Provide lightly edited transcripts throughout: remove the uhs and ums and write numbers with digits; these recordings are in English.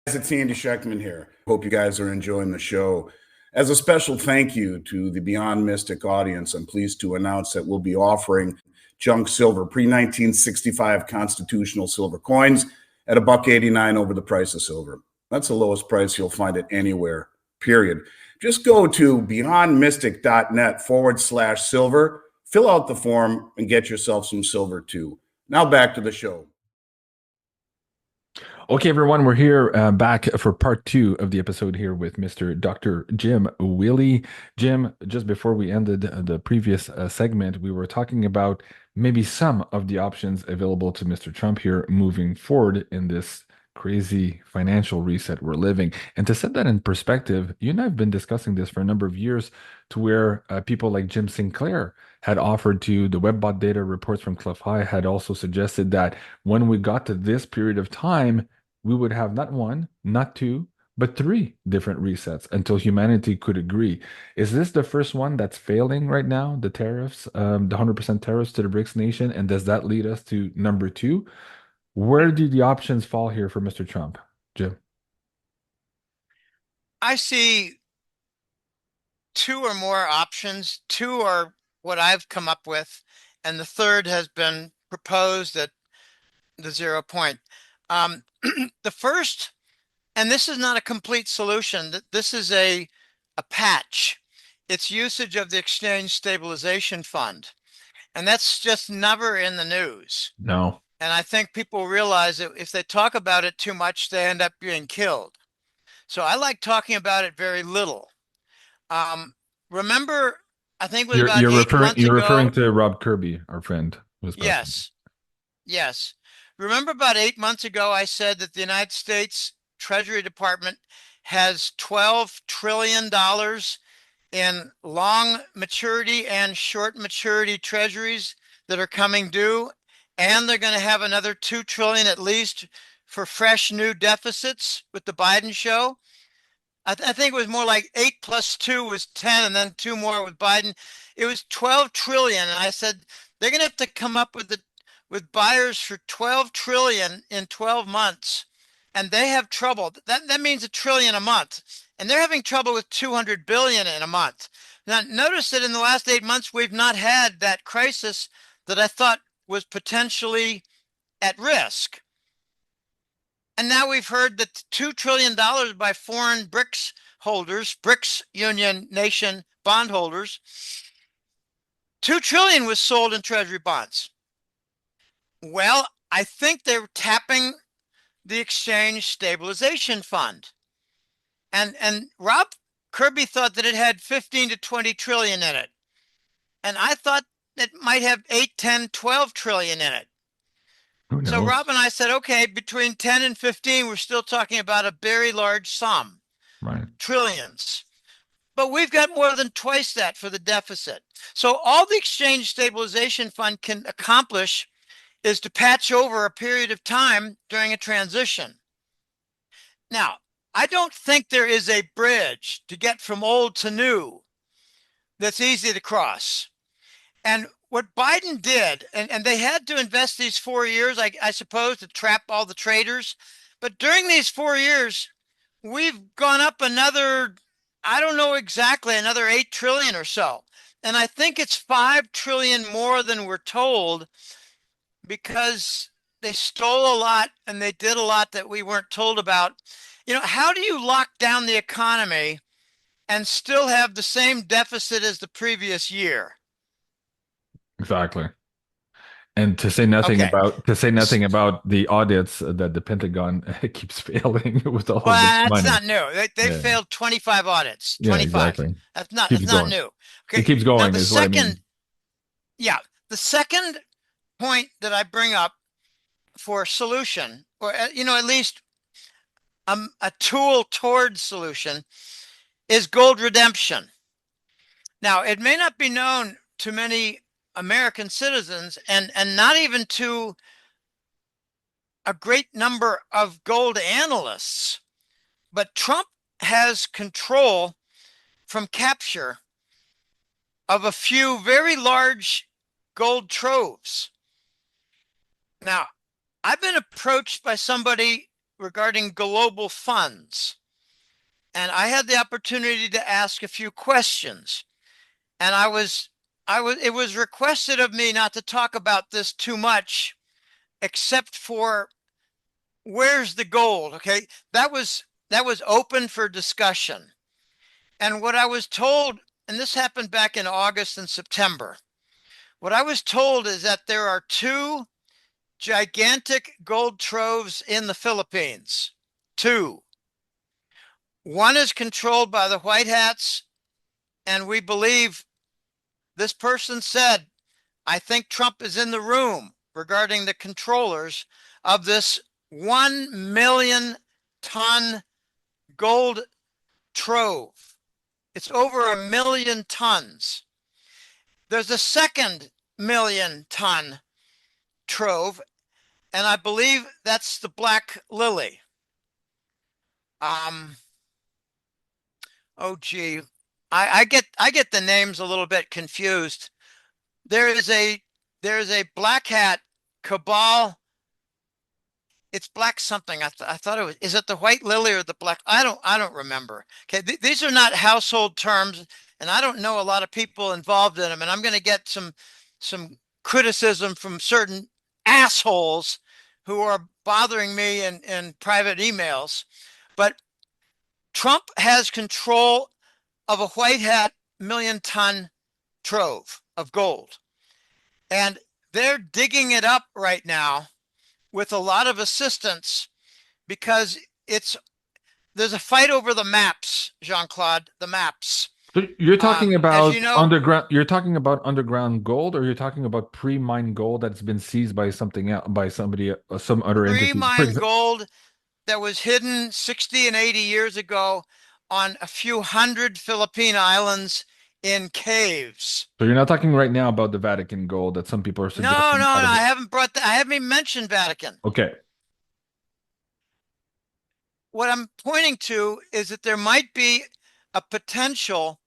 It's Andy Schechtman here. Hope you guys are enjoying the show. As a special thank you to the Beyond Mystic audience, I'm pleased to announce that we'll be offering junk silver, pre-1965 constitutional silver coins at $1.89 over the price of silver. That's the lowest price you'll find it anywhere, period. Just go to beyondmystic.net/silver, fill out the form, and get yourself some silver too. Now back to the show. Okay, everyone, we're here back for part 2 of the episode here with Mr. Dr. Jim Willie. Jim, just before we ended the previous segment, we were talking about maybe some of the options available to Mr. Trump here moving forward in this crazy financial reset we're living. And to set that in perspective, you and I have been discussing this for a number of years, to where people like Jim Sinclair had offered to, the WebBot data reports from Cliff High had also suggested that when we got to this period of time, we would have not one, not two, but 3 different resets until humanity could agree. Is this the first one that's failing right now, the tariffs, the 100% tariffs to the BRICS nation? And does that lead us to number 2? Where do the options fall here for Mr. Trump, Jim? I see 2 or more options. 2 are what I've come up with, and the third has been proposed at the 0 point. The first, and this is not a complete solution, this is a patch. It's usage of the Exchange Stabilization Fund. And that's just never in the news. No. And I think people realize that if they talk about it too much, they end up being killed. So I like talking about it very little. Remember, I think it was about 8 months ago. You're referring to Rob Kirby, our friend. Yes. Remember about 8 months ago, I said that the United States Treasury Department has $12 trillion in long maturity and short maturity treasuries that are coming due. And they're going to have another $2 trillion at least for fresh new deficits with the Biden show. I think it was more like 8 plus 2 was 10, and then 2 more with Biden. It was 12 trillion. And I said, they're going to have to come up with buyers for 12 trillion in 12 months. And they have trouble. That means $1 trillion a month. And they're having trouble with 200 billion in a month. Now, notice that in the last 8 months, we've not had that crisis that I thought was potentially at risk. And now we've heard that $2 trillion by foreign BRICS holders, BRICS Union nation bondholders, $2 trillion was sold in Treasury bonds. Well, I think they're tapping the Exchange Stabilization Fund. And Rob Kirby thought that it had 15 to 20 trillion in it. And I thought it might have 8, 10, 12 trillion in it. So Rob and I said, okay, between 10 and 15, we're still talking about a very large sum, right? Trillions. But we've got more than twice that for the deficit. So all the Exchange Stabilization Fund can accomplish is to patch over a period of time during a transition. Now, I don't think there is a bridge to get from old to new that's easy to cross. And what Biden did, and they had to invest these 4 years, I suppose, to trap all the traders. But during these 4 years, we've gone up another, I don't know exactly, another 8 trillion or so. And I think it's 5 trillion more than we're told, because they stole a lot and they did a lot that we weren't told about. You know, how do you lock down the economy and still have the same deficit as the previous year? Exactly. And to say nothing about the audits that the Pentagon keeps failing with all of this money. That's not new. They failed 25 audits. 25. Yeah, exactly. That's not new. Okay. It keeps going. Now, is what I mean. Yeah, the second point that I bring up for solution, or at least a tool towards solution, is gold redemption. Now, it may not be known to many American citizens, and not even to a great number of gold analysts, but Trump has control from capture of a few very large gold troves. Now, I've been approached by somebody regarding global funds. And I had the opportunity to ask a few questions. And it was requested of me not to talk about this too much, except for where's the gold? Okay. That was open for discussion. And what I was told, and this happened back in August and September, what I was told is that there are two gigantic gold troves in the Philippines. Two. One is controlled by the White Hats, and we believe this person said, I think Trump is in the room regarding the controllers of this 1 million ton gold trove. It's over 1 million tons. There's a second 1 million ton trove, and I believe that's the Black Lily. Oh gee, I get the names a little bit confused. There is a black hat cabal. It's black something. I thought it was. Is it the White Lily or the black? I don't remember. Okay, these are not household terms, and I don't know a lot of people involved in them. And I'm going to get some criticism from certain assholes who are bothering me in private emails. But Trump has control of a white hat 1 million ton trove of gold. And they're digging it up right now with a lot of assistance because there's a fight over the maps, Jean-Claude, the maps. So you're talking about you know, underground. You're talking about underground gold, or you're talking about pre-mined gold that's been seized by something else, by somebody, some other entity. pre-mined gold that was hidden 60 and 80 years ago on a few hundred Philippine islands in caves. So you're not talking right now about the Vatican gold that some people are suggesting. No, I haven't I haven't even mentioned Vatican. Okay. What I'm pointing to is that there might be a potential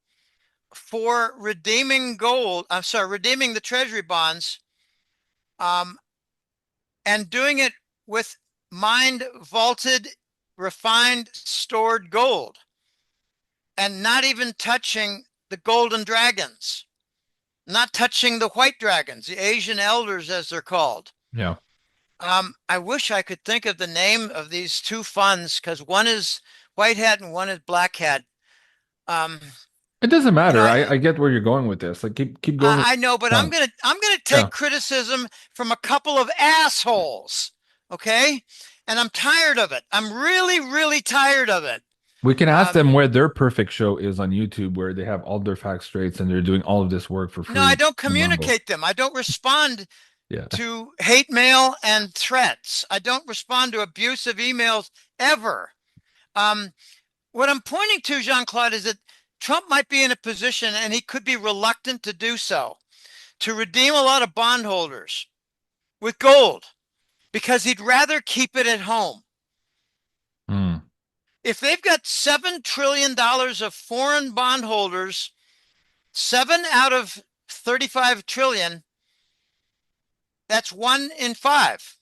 for redeeming the treasury bonds, and doing it with mined, vaulted, refined, stored gold, and not even touching the golden dragons, not touching the white dragons, the Asian elders, as they're called. Yeah. I wish I could think of the name of these two funds, because one is white hat and one is black hat. It doesn't matter. You know, I get where you're going with this. Like keep going. I know, but I'm gonna take criticism from a couple of assholes. Okay, and I'm tired of it. I'm really, really tired of it. We can ask them where their perfect show is on YouTube, where they have all their facts straight and they're doing all of this work for free. No, I don't communicate them. I don't respond to hate mail and threats. I don't respond to abusive emails ever. What I'm pointing to, Jean-Claude, is that Trump might be in a position, and he could be reluctant to do so, to redeem a lot of bondholders with gold, because he'd rather keep it at home. If they've got $7 trillion of foreign bondholders, 7 out of 35 trillion, that's 1 in 5.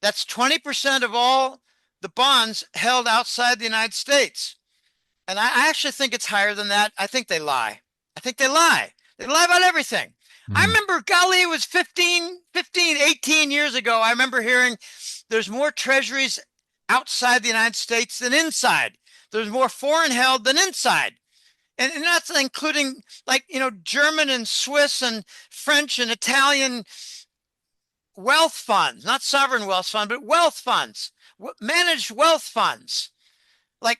That's 20% of all the bonds held outside the United States. And I actually think it's higher than that. I think they lie. They lie about everything. I remember, golly, it was 15, 18 years ago. I remember hearing there's more treasuries outside the United States than inside. There's more foreign held than inside. And that's including, like, German and Swiss and French and Italian wealth funds, not sovereign wealth fund, but wealth funds, managed wealth funds, like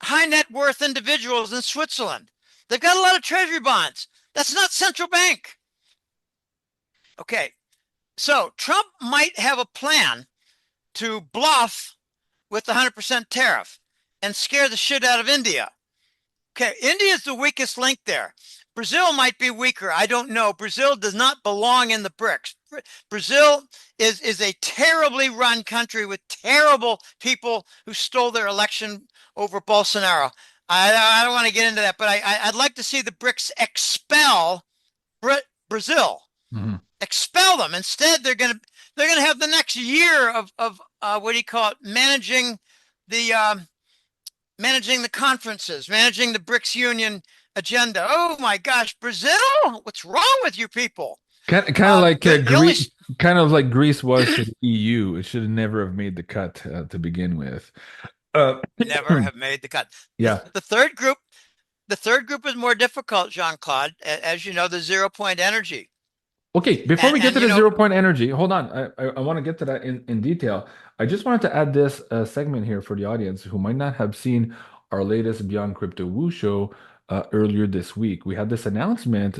high net worth individuals in Switzerland. They've got a lot of treasury bonds. That's not central bank. Okay, so Trump might have a plan to bluff with the 100% tariff and scare the shit out of India. Okay, India is the weakest link there. Brazil might be weaker. I don't know. Brazil does not belong in the BRICS. Brazil is a terribly run country with terrible people who stole their election over Bolsonaro. I don't want to get into that, but I'd like to see the BRICS expel Brazil. Expel them. Instead, they're going to they're going to have the next year of what do you call it? Managing the conferences, managing the BRICS Union agenda. Oh my gosh, Brazil, what's wrong with you people? Kind of like The only Greece, kind of like Greece was to the EU. It should never have made the cut to begin with. Uh, never have made the cut. yeah. The third group, is more difficult, Jean-Claude. As you know, the 0 point energy. Okay, before we get And to you the know, 0 point energy, hold on. I want to get to that in detail. I just wanted to add this segment here for the audience who might not have seen our latest Beyond Crypto Woo show earlier this week. We had this announcement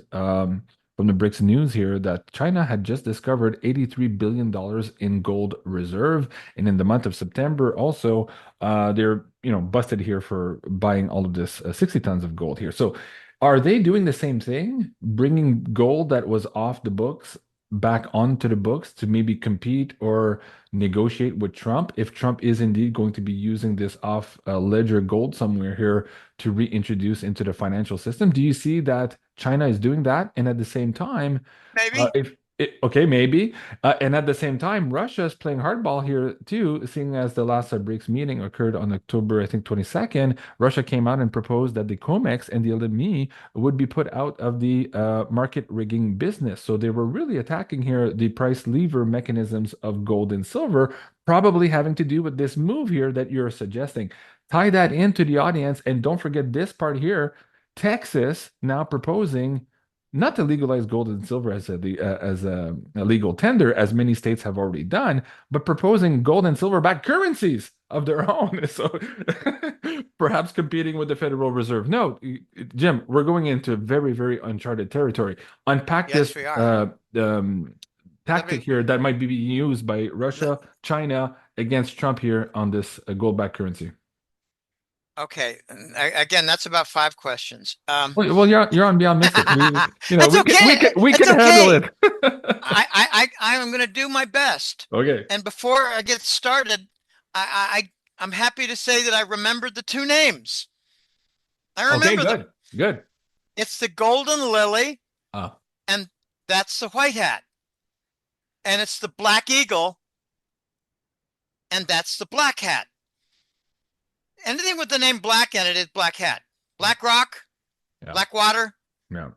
from the BRICS News here that China had just discovered $83 billion in gold reserve. And in the month of September, also, they're busted here for buying all of this 60 tons of gold here. So are they doing the same thing, bringing gold that was off the books back onto the books to maybe compete or negotiate with Trump if Trump is indeed going to be using this off ledger gold somewhere here to reintroduce into the financial system? Do you see that China is doing that? And at the same time, maybe. okay, maybe. And at the same time, Russia is playing hardball here too, seeing as the last BRICS meeting occurred on October, I think, 22nd. Russia came out and proposed that the COMEX and the LME would be put out of the market rigging business. So they were really attacking here the price lever mechanisms of gold and silver, probably having to do with this move here that you're suggesting. Tie that into the audience, and don't forget this part here. Texas now proposing not to legalize gold and silver as a legal tender, as many states have already done, but proposing gold and silver-backed currencies of their own. So perhaps competing with the Federal Reserve. No, Jim, we're going into very, very uncharted territory. Unpack Yes, this we are. tactic here that might be being used by Russia, China against Trump here on this gold-backed currency. Okay. Again, that's about 5 questions. Well, you're on Beyond Mystic. That's okay. We It's can handle okay. it. I'm going to do my best. Okay. And before I get started, I'm happy to say that I remembered the 2 names. I remember them. Good. It's the Golden Lily, Oh. and that's the White Hat. And it's the Black Eagle, and that's the Black Hat. Anything with the name Black in it is Black Hat. Black Rock, Yeah. Black Water, Yeah.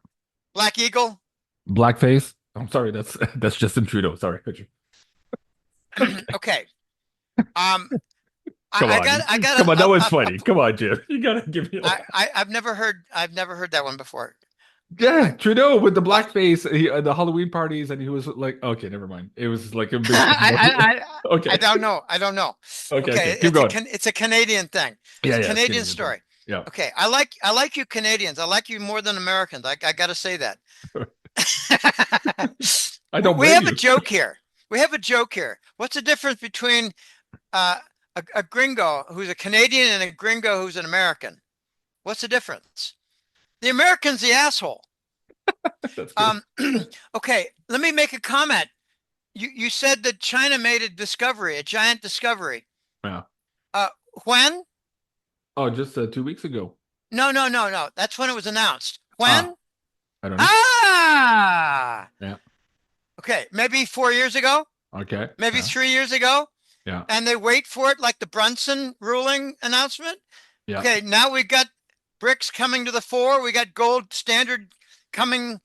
Black Eagle. Blackface. I'm sorry, that's Justin Trudeau. Sorry. Okay. Come I on. got Come on, that was funny. Come on, Jim. You gotta give me I've never heard that one before. Yeah, Trudeau with the blackface, the Halloween parties, and he was like, okay, never mind. It was like a big Okay. I don't know. Okay. Keep going. It's a Canadian thing. It's a Canadian story. Yeah. Okay. I like you Canadians. I like you more than Americans. I got to say that. I don't We blame have you. a joke here. What's the difference between a gringo who's a Canadian and a gringo who's an American? What's the difference? The American's the asshole. That's good. Okay, let me make a comment. You said that China made a giant discovery. Yeah. When? Oh, just 2 weeks ago. No. That's when it was announced. When? I don't know. Yeah. Okay, maybe 4 years ago. Okay. Maybe 3 years ago. Yeah. And they wait for it like the Brunson ruling announcement. Yeah. Okay, now we've got BRICS coming to the fore. We got gold standard coming,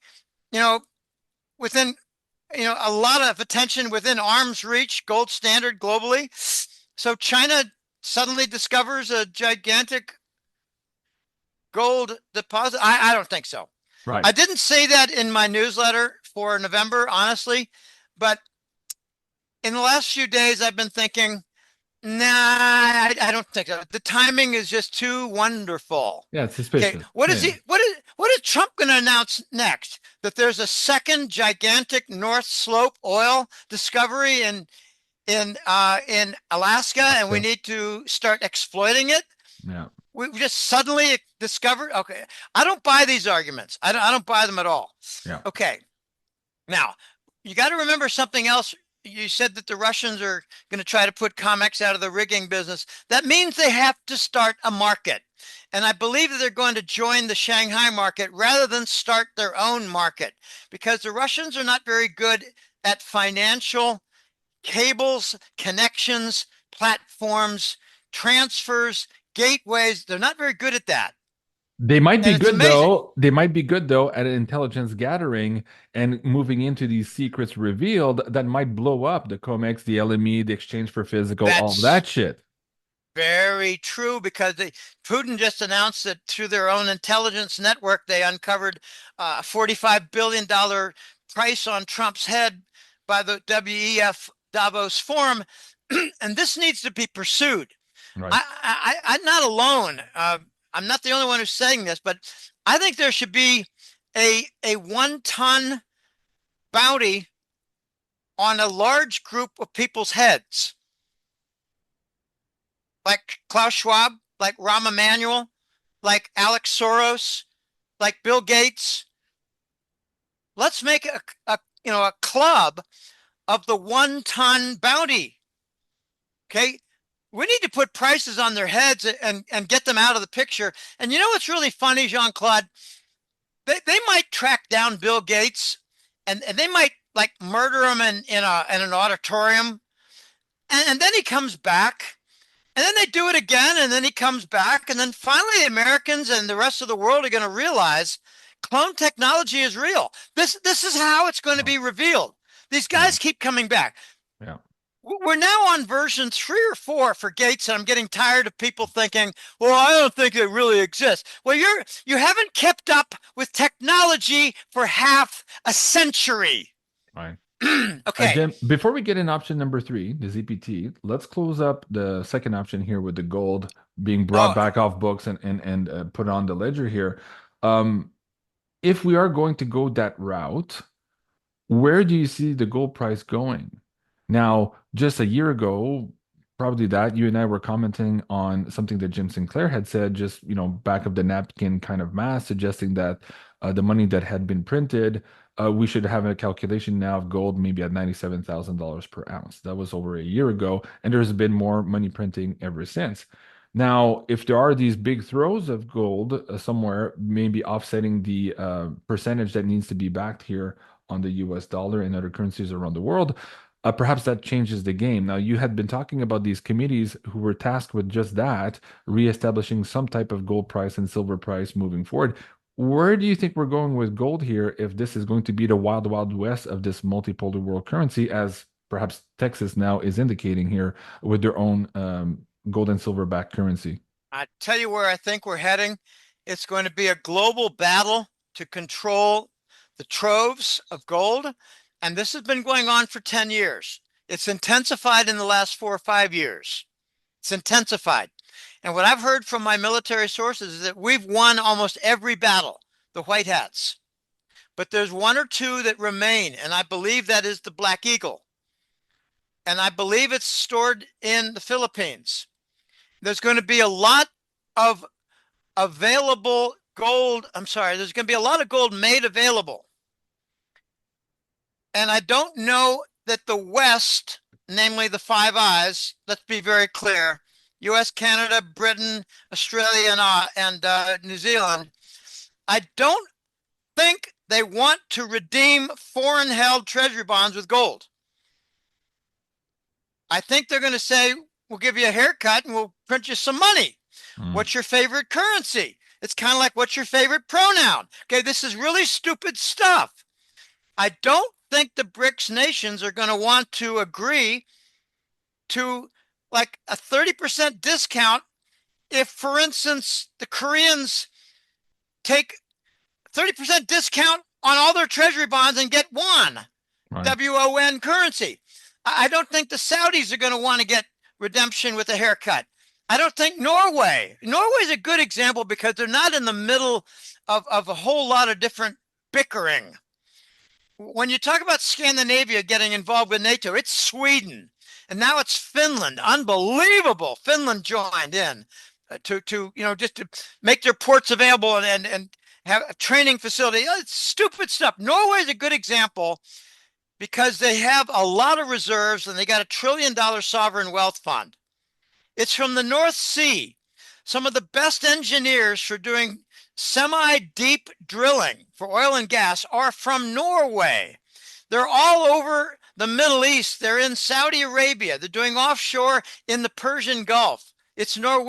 within, a lot of attention within arm's reach, gold standard globally. So China suddenly discovers a gigantic gold deposit. I don't think so. Right. I didn't say that in my newsletter for November, honestly, but in the last few days, I've been thinking, nah, I don't think so. The timing is just too wonderful. Yeah, it's suspicious. Okay, what is Trump going to announce next? That there's a second gigantic North Slope oil discovery in Alaska, and we need to start exploiting it? Yeah. We just suddenly discovered. Okay, I don't buy these arguments. I don't buy them at all. Yeah. Okay, now you got to remember something else. You said that the Russians are going to try to put COMEX out of the rigging business. That means they have to start a market. And I believe that they're going to join the Shanghai market rather than start their own market, because the Russians are not very good at financial cables, connections, platforms, transfers, gateways. They're not very good at that. They might be And it's good amazing. though. They might be good though at intelligence gathering and moving into these secrets revealed that might blow up the COMEX, the LME, the exchange for physical, all of That's that shit. very true, because Putin just announced that through their own intelligence network, they uncovered a $45 billion price on Trump's head by the WEF Davos Forum. And this needs to be pursued. Right. I'm not alone. I'm not the only one who's saying this, but I think there should be a 1-ton bounty on a large group of people's heads, like Klaus Schwab, like Rahm Emanuel, like Alex Soros, like Bill Gates. Let's make a club of the 1-ton bounty. Okay. We need to put prices on their heads and get them out of the picture. And you know what's really funny, Jean-Claude? They might track down Bill Gates, and they might like murder him in an auditorium. And then he comes back, and then they do it again, and then he comes back. And then finally, Americans and the rest of the world are going to realize clone technology is real. This is how it's going to be revealed. These guys keep coming back. Yeah. We're now on version 3 or 4 for Gates, and I'm getting tired of people thinking, well, I don't think it really exists. Well, you haven't kept up with technology for half a century. Right. Okay. Jim, before we get in option number 3, the ZPT, let's close up the second option here with the gold being brought back off books and put on the ledger here. If we are going to go that route, where do you see the gold price going? Now, just a year ago, probably that you and I were commenting on something that Jim Sinclair had said, just back of the napkin kind of math, suggesting that the money that had been printed, we should have a calculation now of gold maybe at $97,000 per ounce. That was over a year ago, and there's been more money printing ever since. Now, if there are these big throws of gold somewhere, maybe offsetting the percentage that needs to be backed here on the US dollar and other currencies around the world, perhaps that changes the game. Now, you had been talking about these committees who were tasked with just that, reestablishing some type of gold price and silver price moving forward. Where do you think we're going with gold here if this is going to be the wild, wild west of this multipolar world currency, as perhaps Texas now is indicating here with their own gold and silver backed currency? I tell you where I think we're heading. It's going to be a global battle to control the troves of gold. And this has been going on for 10 years. It's intensified in the last 4 or 5 years. It's intensified. And what I've heard from my military sources is that we've won almost every battle, the White Hats. But there's 1 or 2 that remain, and I believe that is the Black Eagle. And I believe it's stored in the Philippines. There's going to be a lot of available gold. I'm sorry, there's going to be a lot of gold made available. And I don't know that the West, namely the Five Eyes, let's be very clear, US, Canada, Britain, Australia, and New Zealand, I don't think they want to redeem foreign-held treasury bonds with gold. I think they're going to say, we'll give you a haircut and we'll print you some money. What's your favorite currency? It's kind of like, what's your favorite pronoun? Okay, this is really stupid stuff. I don't think the BRICS nations are going to want to agree to like a 30% discount if, for instance, the Koreans take 30% discount on all their treasury bonds and get won, right. WON currency. I don't think the Saudis are going to want to get redemption with a haircut. I don't think Norway. Norway's a good example because they're not in the middle of a whole lot of different bickering. When you talk about Scandinavia getting involved with NATO, it's Sweden. And now it's Finland. Unbelievable. Finland joined in to just to make their ports available and have a training facility. It's stupid stuff. Norway's a good example because they have a lot of reserves and they got $1 trillion sovereign wealth fund. It's from the North Sea. Some of the best engineers for doing semi-deep drilling for oil and gas are from Norway. They're all over The Middle East, they're in Saudi Arabia. They're doing offshore in the Persian Gulf. It's Norwegian.